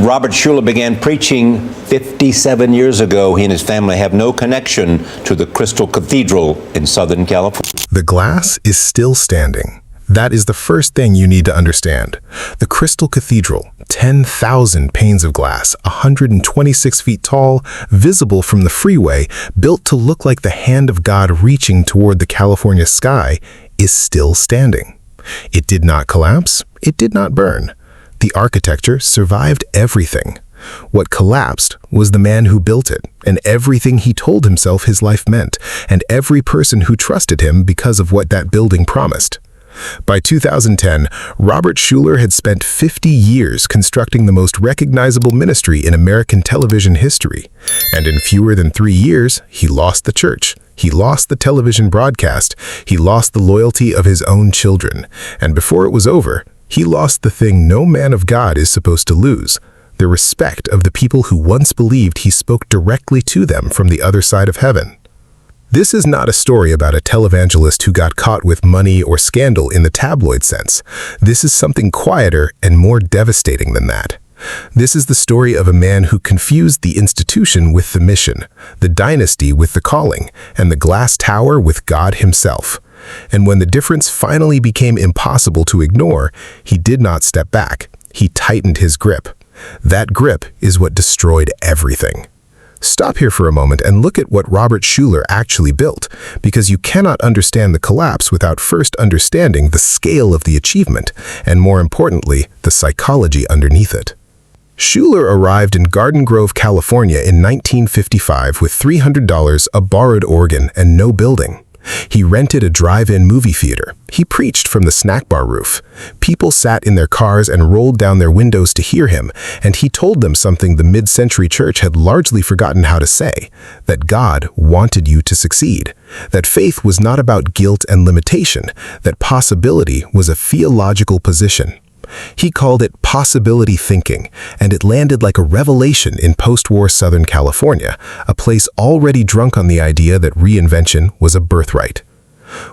Robert Schuller began preaching 57 years ago. He and his family have no connection to the Crystal Cathedral in Southern California. The glass is still standing. That is the first thing you need to understand. The Crystal Cathedral, 10,000 panes of glass, 126 feet tall, visible from the freeway, built to look like the hand of God reaching toward the California sky, is still standing. It did not collapse. It did not burn. The architecture survived everything. What collapsed was the man who built it, and everything he told himself his life meant, and every person who trusted him because of what that building promised. By 2010, Robert Schuller had spent 50 years constructing the most recognizable ministry in American television history. And in fewer than 3 years, he lost the church. He lost the television broadcast. He lost the loyalty of his own children. And before it was over, he lost the thing no man of God is supposed to lose, the respect of the people who once believed he spoke directly to them from the other side of heaven. This is not a story about a televangelist who got caught with money or scandal in the tabloid sense. This is something quieter and more devastating than that. This is the story of a man who confused the institution with the mission, the dynasty with the calling, and the glass tower with God himself. And when the difference finally became impossible to ignore, he did not step back. He tightened his grip. That grip is what destroyed everything. Stop here for a moment and look at what Robert Schuller actually built, because you cannot understand the collapse without first understanding the scale of the achievement, and more importantly, the psychology underneath it. Schuller arrived in Garden Grove, California in 1955 with $300, a borrowed organ, and no building. He rented a drive-in movie theater. He preached from the snack bar roof. People sat in their cars and rolled down their windows to hear him, and he told them something the mid-century church had largely forgotten how to say, that God wanted you to succeed, that faith was not about guilt and limitation, that possibility was a theological position. He called it possibility thinking, and it landed like a revelation in post-war Southern California, a place already drunk on the idea that reinvention was a birthright.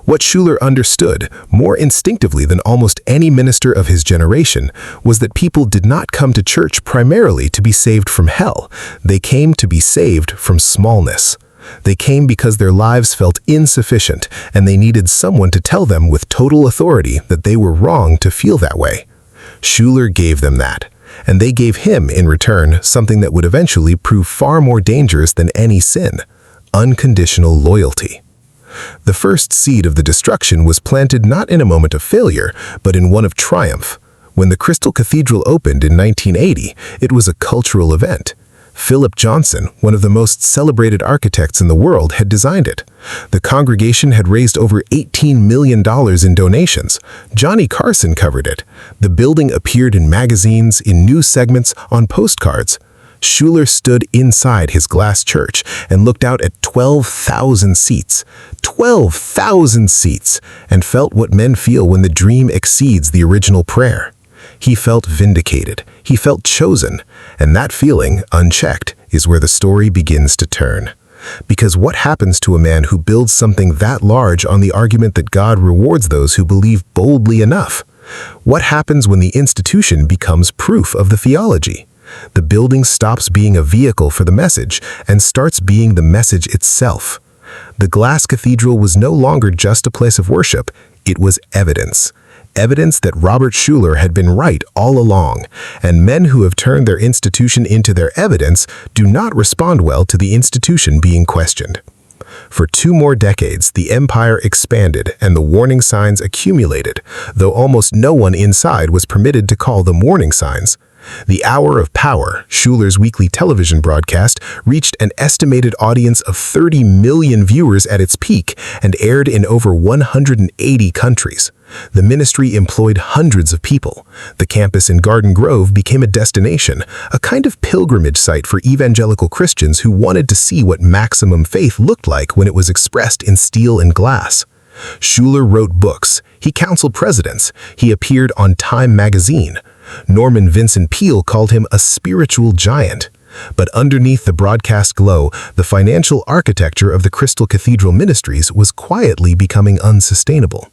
What Schuller understood, more instinctively than almost any minister of his generation, was that people did not come to church primarily to be saved from hell. They came to be saved from smallness. They came because their lives felt insufficient, and they needed someone to tell them with total authority that they were wrong to feel that way. Schuller gave them that, and they gave him, in return, something that would eventually prove far more dangerous than any sin: unconditional loyalty. The first seed of the destruction was planted not in a moment of failure, but in one of triumph. When the Crystal Cathedral opened in 1980, it was a cultural event. Philip Johnson, one of the most celebrated architects in the world, had designed it. The congregation had raised over $18 million in donations. Johnny Carson covered it. The building appeared in magazines, in news segments, on postcards. Schuller stood inside his glass church and looked out at 12,000 seats. 12,000 seats! And felt what men feel when the dream exceeds the original prayer. He felt vindicated. He felt chosen. And that feeling, unchecked, is where the story begins to turn. Because what happens to a man who builds something that large on the argument that God rewards those who believe boldly enough? What happens when the institution becomes proof of the theology? The building stops being a vehicle for the message and starts being the message itself. The glass cathedral was no longer just a place of worship. It was evidence. Evidence that Robert Schuller had been right all along, and men who have turned their institution into their evidence do not respond well to the institution being questioned. For 2 more decades, the empire expanded and the warning signs accumulated, though almost no one inside was permitted to call them warning signs. The Hour of Power, Schuller's weekly television broadcast, reached an estimated audience of 30 million viewers at its peak and aired in over 180 countries. The ministry employed hundreds of people. The campus in Garden Grove became a destination, a kind of pilgrimage site for evangelical Christians who wanted to see what maximum faith looked like when it was expressed in steel and glass. Schuller wrote books. He counseled presidents. He appeared on Time magazine. Norman Vincent Peale called him a spiritual giant. But underneath the broadcast glow, the financial architecture of the Crystal Cathedral Ministries was quietly becoming unsustainable.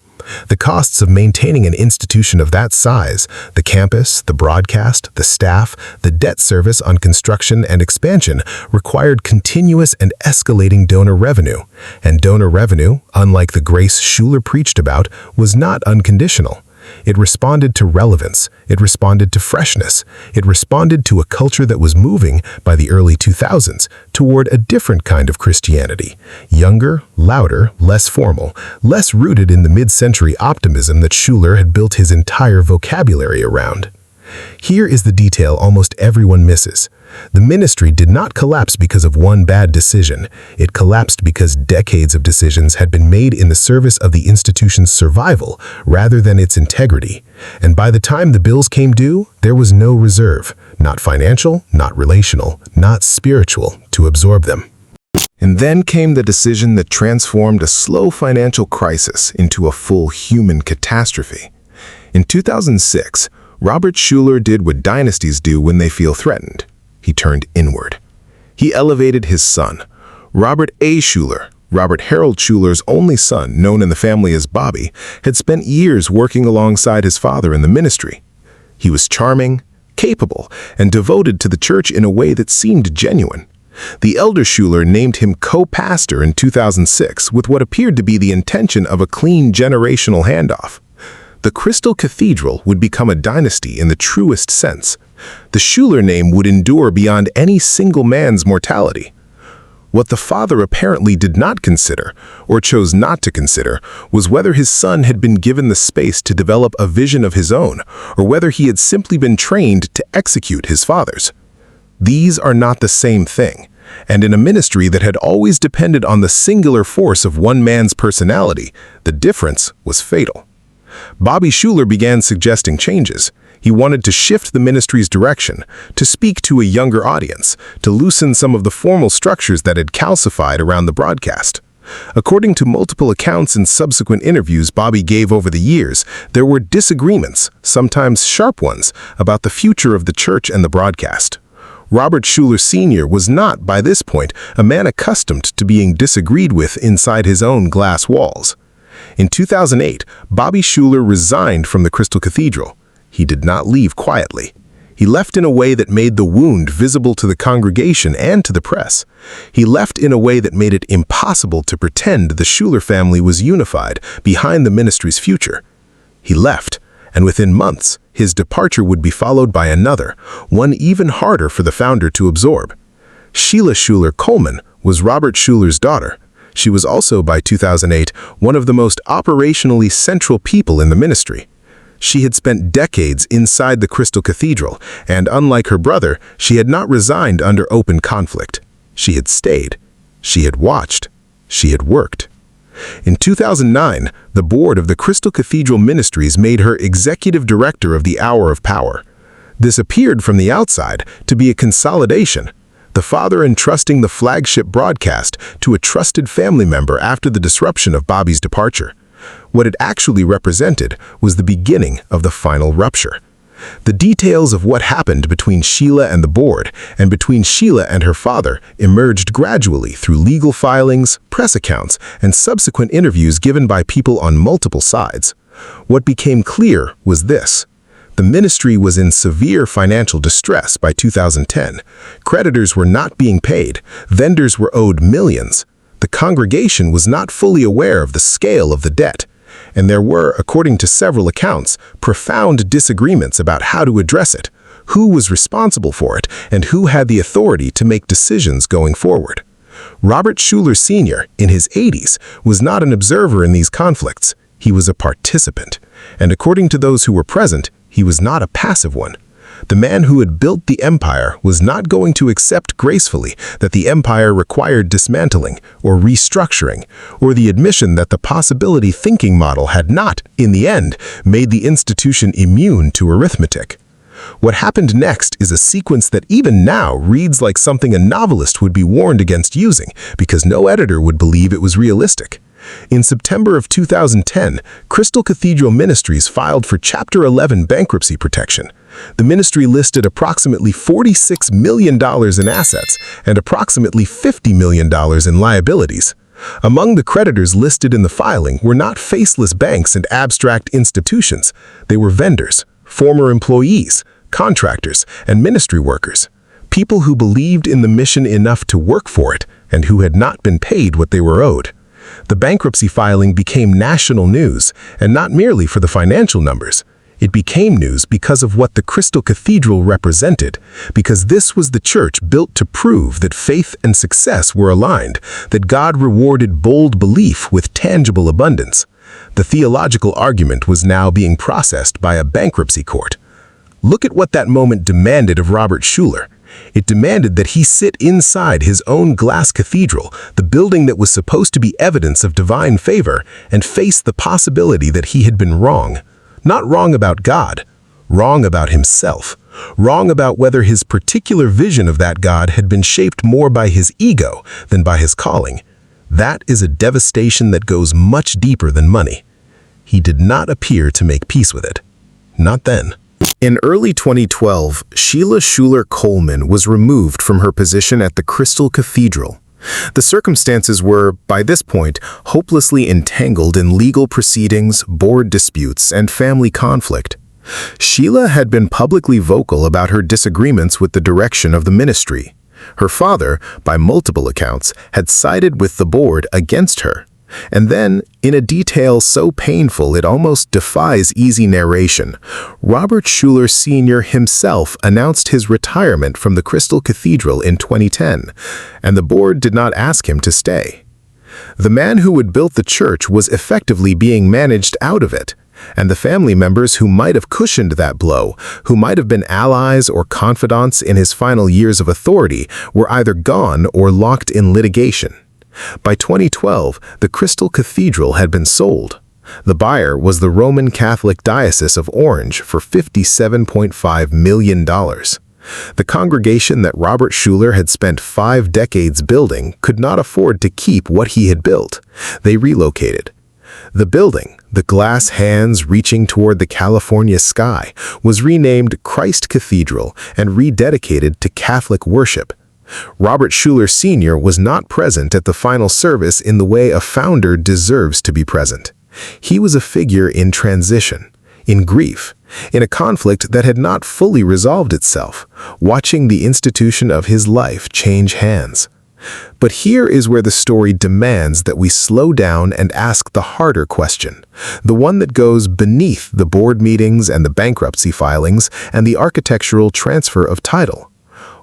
The costs of maintaining an institution of that size, the campus, the broadcast, the staff, the debt service on construction and expansion, required continuous and escalating donor revenue. And donor revenue, unlike the grace Schuller preached about, was not unconditional. It responded to relevance. It responded to freshness. It responded to a culture that was moving, by the early 2000s, toward a different kind of Christianity. Younger, louder, less formal, less rooted in the mid-century optimism that Schuller had built his entire vocabulary around. Here is the detail almost everyone misses. The ministry did not collapse because of one bad decision. It collapsed because decades of decisions had been made in the service of the institution's survival rather than its integrity. And by the time the bills came due, there was no reserve, not financial, not relational, not spiritual, to absorb them. And then came the decision that transformed a slow financial crisis into a full human catastrophe. In 2006, Robert Schuller did what dynasties do when they feel threatened. He turned inward. He elevated his son. Robert A. Schuller, Robert Harold Schuller's only son, known in the family as Bobby, had spent years working alongside his father in the ministry. He was charming, capable, and devoted to the church in a way that seemed genuine. The elder Schuller named him co-pastor in 2006 with what appeared to be the intention of a clean generational handoff. The Crystal Cathedral would become a dynasty in the truest sense. The Schuller name would endure beyond any single man's mortality. What the father apparently did not consider, or chose not to consider, was whether his son had been given the space to develop a vision of his own, or whether he had simply been trained to execute his father's. These are not the same thing, and in a ministry that had always depended on the singular force of one man's personality, the difference was fatal. Bobby Schuller began suggesting changes. He wanted to shift the ministry's direction, to speak to a younger audience, to loosen some of the formal structures that had calcified around the broadcast. According to multiple accounts and subsequent interviews Bobby gave over the years, there were disagreements, sometimes sharp ones, about the future of the church and the broadcast. Robert Schuller Sr. was not, by this point, a man accustomed to being disagreed with inside his own glass walls. In 2008, Bobby Schuller resigned from the Crystal Cathedral. He did not leave quietly. He left in a way that made the wound visible to the congregation and to the press. He left in a way that made it impossible to pretend the Schuller family was unified behind the ministry's future. He left, and within months, his departure would be followed by another, one even harder for the founder to absorb. Sheila Schuller Coleman was Robert Schuller's daughter. She was also, by 2008, one of the most operationally central people in the ministry. She had spent decades inside the Crystal Cathedral, and unlike her brother, she had not resigned under open conflict. She had stayed. She had watched. She had worked. In 2009, the board of the Crystal Cathedral Ministries made her executive director of the Hour of Power. This appeared from the outside to be a consolidation, the father entrusting the flagship broadcast to a trusted family member after the disruption of Bobby's departure. What it actually represented was the beginning of the final rupture. The details of what happened between Sheila and the board, and between Sheila and her father, emerged gradually through legal filings, press accounts, and subsequent interviews given by people on multiple sides. What became clear was this. The ministry was in severe financial distress by 2010. Creditors were not being paid. Vendors were owed millions. The congregation was not fully aware of the scale of the debt. And there were, according to several accounts, profound disagreements about how to address it, who was responsible for it, and who had the authority to make decisions going forward. Robert Schuller Sr., in his 80s, was not an observer in these conflicts. He was a participant. And according to those who were present, he was not a passive one. The man who had built the empire was not going to accept gracefully that the empire required dismantling or restructuring, or the admission that the possibility thinking model had not, in the end, made the institution immune to arithmetic. What happened next is a sequence that even now reads like something a novelist would be warned against using, because no editor would believe it was realistic. In September of 2010, Crystal Cathedral Ministries filed for Chapter 11 bankruptcy protection. The ministry listed approximately $46 million in assets and approximately $50 million in liabilities. Among the creditors listed in the filing were not faceless banks and abstract institutions. They were vendors, former employees, contractors, and ministry workers. People who believed in the mission enough to work for it and who had not been paid what they were owed. The bankruptcy filing became national news, and not merely for the financial numbers. It became news because of what the Crystal Cathedral represented, because this was the church built to prove that faith and success were aligned, that God rewarded bold belief with tangible abundance. The theological argument was now being processed by a bankruptcy court. Look at what that moment demanded of Robert Schuller. It demanded that he sit inside his own glass cathedral, the building that was supposed to be evidence of divine favor, and face the possibility that he had been wrong. Not wrong about God, wrong about himself, wrong about whether his particular vision of that God had been shaped more by his ego than by his calling. That is a devastation that goes much deeper than money. He did not appear to make peace with it. Not then. In early 2012, Sheila Schuller Coleman was removed from her position at the Crystal Cathedral. The circumstances were, by this point, hopelessly entangled in legal proceedings, board disputes, and family conflict. Sheila had been publicly vocal about her disagreements with the direction of the ministry. Her father, by multiple accounts, had sided with the board against her. And then, in a detail so painful it almost defies easy narration, Robert Schuller Sr. himself announced his retirement from the Crystal Cathedral in 2010, and the board did not ask him to stay. The man who had built the church was effectively being managed out of it, and the family members who might have cushioned that blow, who might have been allies or confidants in his final years of authority, were either gone or locked in litigation. By 2012, the Crystal Cathedral had been sold. The buyer was the Roman Catholic Diocese of Orange for $57.5 million. The congregation that Robert Schuller had spent 5 decades building could not afford to keep what he had built. They relocated. The building, the glass hands reaching toward the California sky, was renamed Christ Cathedral and rededicated to Catholic worship. Robert Schuller Sr. was not present at the final service in the way a founder deserves to be present. He was a figure in transition, in grief, in a conflict that had not fully resolved itself, watching the institution of his life change hands. But here is where the story demands that we slow down and ask the harder question, the one that goes beneath the board meetings and the bankruptcy filings and the architectural transfer of title.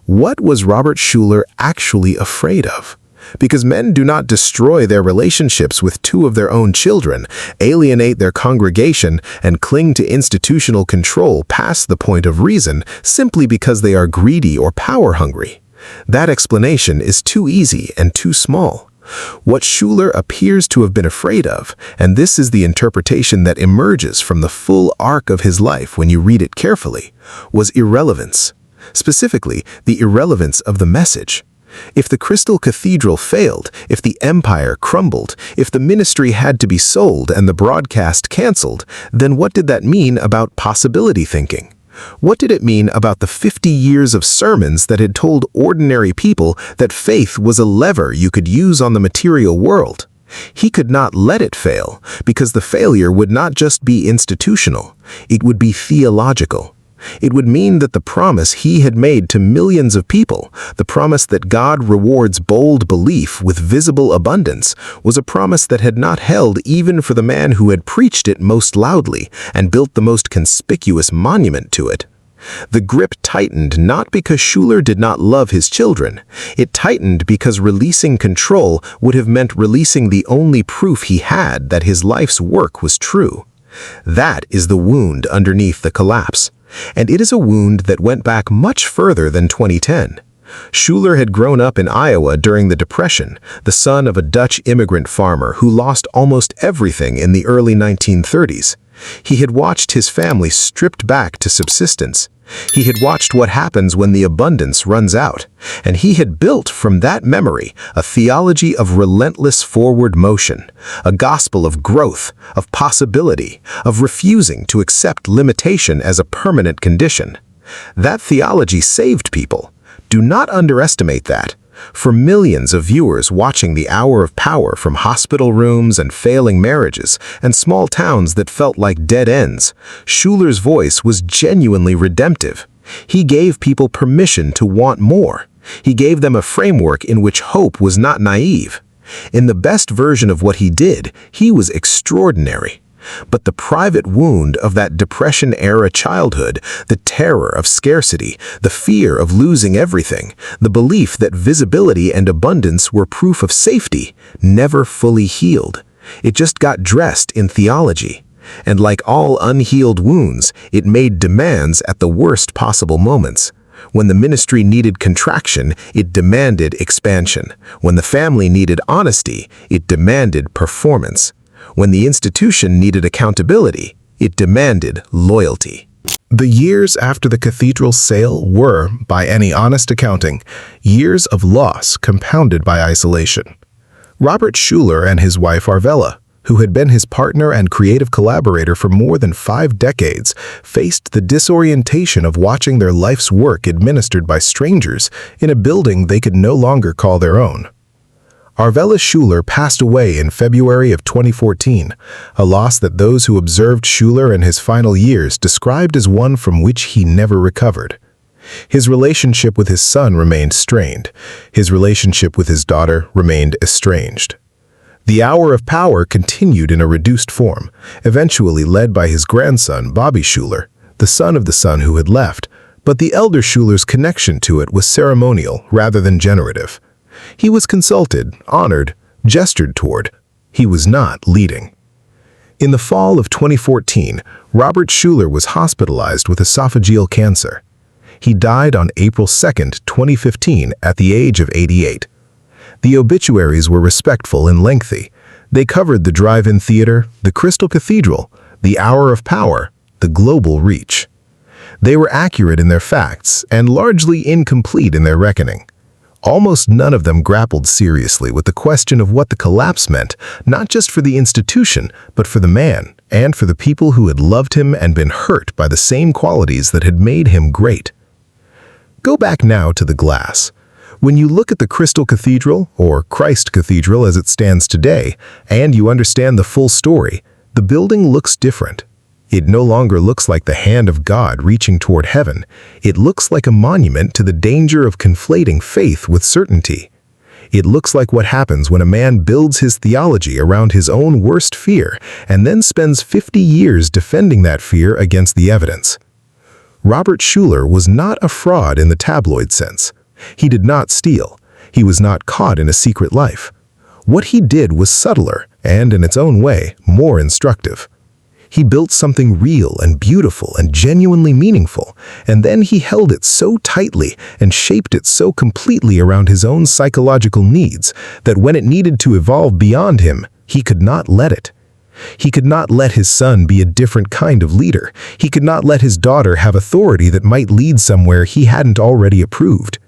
What was Robert Schuller actually afraid of? Because men do not destroy their relationships with 2 of their own children, alienate their congregation, and cling to institutional control past the point of reason simply because they are greedy or power-hungry. That explanation is too easy and too small. What Schuller appears to have been afraid of, and this is the interpretation that emerges from the full arc of his life when you read it carefully, was irrelevance. Specifically, the irrelevance of the message. If the Crystal Cathedral failed, if the empire crumbled, if the ministry had to be sold and the broadcast canceled, then what did that mean about possibility thinking? What did it mean about the 50 years of sermons that had told ordinary people that faith was a lever you could use on the material world? He could not let it fail, because the failure would not just be institutional, it would be theological. It would mean that the promise he had made to millions of people, the promise that God rewards bold belief with visible abundance, was a promise that had not held even for the man who had preached it most loudly and built the most conspicuous monument to it. The grip tightened not because Schuller did not love his children. It tightened because releasing control would have meant releasing the only proof he had that his life's work was true. That is the wound underneath the collapse. And it is a wound that went back much further than 2010. Schuller had grown up in Iowa during the Depression, the son of a Dutch immigrant farmer who lost almost everything in the early 1930s. He had watched his family stripped back to subsistence. He had watched what happens when the abundance runs out, and he had built from that memory a theology of relentless forward motion, a gospel of growth, of possibility, of refusing to accept limitation as a permanent condition. That theology saved people. Do not underestimate that. For millions of viewers watching the hour of power from hospital rooms and failing marriages and small towns that felt like dead ends, Schuller's voice was genuinely redemptive. He gave people permission to want more. He gave them a framework in which hope was not naive. In the best version of what he did, he was extraordinary. But the private wound of that Depression-era childhood, the terror of scarcity, the fear of losing everything, the belief that visibility and abundance were proof of safety, never fully healed. It just got dressed in theology. And like all unhealed wounds, it made demands at the worst possible moments. When the ministry needed contraction, it demanded expansion. When the family needed honesty, it demanded performance. When the institution needed accountability, it demanded loyalty. The years after the cathedral's sale were, by any honest accounting, years of loss compounded by isolation. Robert Schuller and his wife Arvella, who had been his partner and creative collaborator for more than 5 decades, faced the disorientation of watching their life's work administered by strangers in a building they could no longer call their own. Arvella Schuller passed away in February of 2014, a loss that those who observed Schuller in his final years described as one from which he never recovered. His relationship with his son remained strained. His relationship with his daughter remained estranged. The hour of power continued in a reduced form, eventually led by his grandson, Bobby Schuller, the son of the son who had left, but the elder Schuller's connection to it was ceremonial rather than generative. He was consulted, honored, gestured toward. He was not leading. In the fall of 2014, Robert Schuller was hospitalized with esophageal cancer. He died on April 2, 2015, at the age of 88. The obituaries were respectful and lengthy. They covered the drive-in theater, the Crystal Cathedral, the hour of power, the global reach. They were accurate in their facts and largely incomplete in their reckoning. Almost none of them grappled seriously with the question of what the collapse meant, not just for the institution, but for the man, and for the people who had loved him and been hurt by the same qualities that had made him great. Go back now to the glass. When you look at the Crystal Cathedral, or Christ Cathedral as it stands today, and you understand the full story, the building looks different. It no longer looks like the hand of God reaching toward heaven. It looks like a monument to the danger of conflating faith with certainty. It looks like what happens when a man builds his theology around his own worst fear and then spends 50 years defending that fear against the evidence. Robert Schuller was not a fraud in the tabloid sense. He did not steal. He was not caught in a secret life. What he did was subtler and, in its own way, more instructive. He built something real and beautiful and genuinely meaningful, and then he held it so tightly and shaped it so completely around his own psychological needs that when it needed to evolve beyond him, he could not let it. He could not let his son be a different kind of leader. He could not let his daughter have authority that might lead somewhere he hadn't already approved.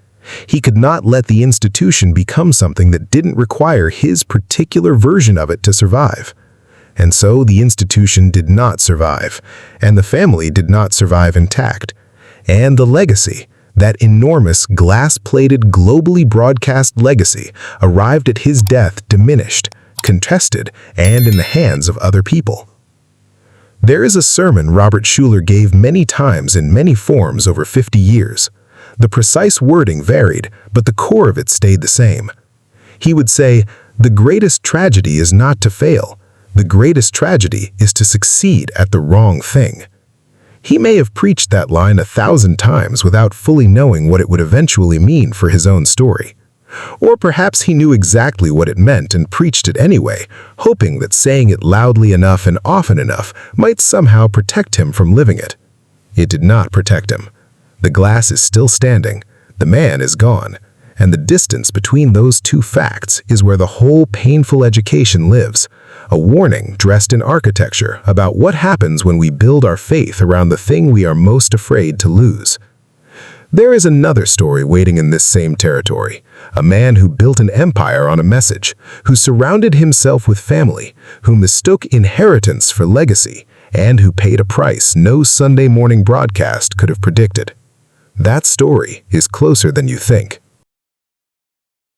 He could not let the institution become something that didn't require his particular version of it to survive. And so the institution did not survive, and the family did not survive intact. And the legacy, that enormous glass-plated, globally broadcast legacy, arrived at his death diminished, contested, and in the hands of other people. There is a sermon Robert Schuller gave many times in many forms over 50 years. The precise wording varied, but the core of it stayed the same. He would say, "The greatest tragedy is not to fail. The greatest tragedy is to succeed at the wrong thing." He may have preached that line 1,000 times without fully knowing what it would eventually mean for his own story. Or perhaps he knew exactly what it meant and preached it anyway, hoping that saying it loudly enough and often enough might somehow protect him from living it. It did not protect him. The glass is still standing, the man is gone, and the distance between those two facts is where the whole painful education lives, a warning dressed in architecture about what happens when we build our faith around the thing we are most afraid to lose. There is another story waiting in this same territory, a man who built an empire on a message, who surrounded himself with family, who mistook inheritance for legacy, and who paid a price no Sunday morning broadcast could have predicted. That story is closer than you think.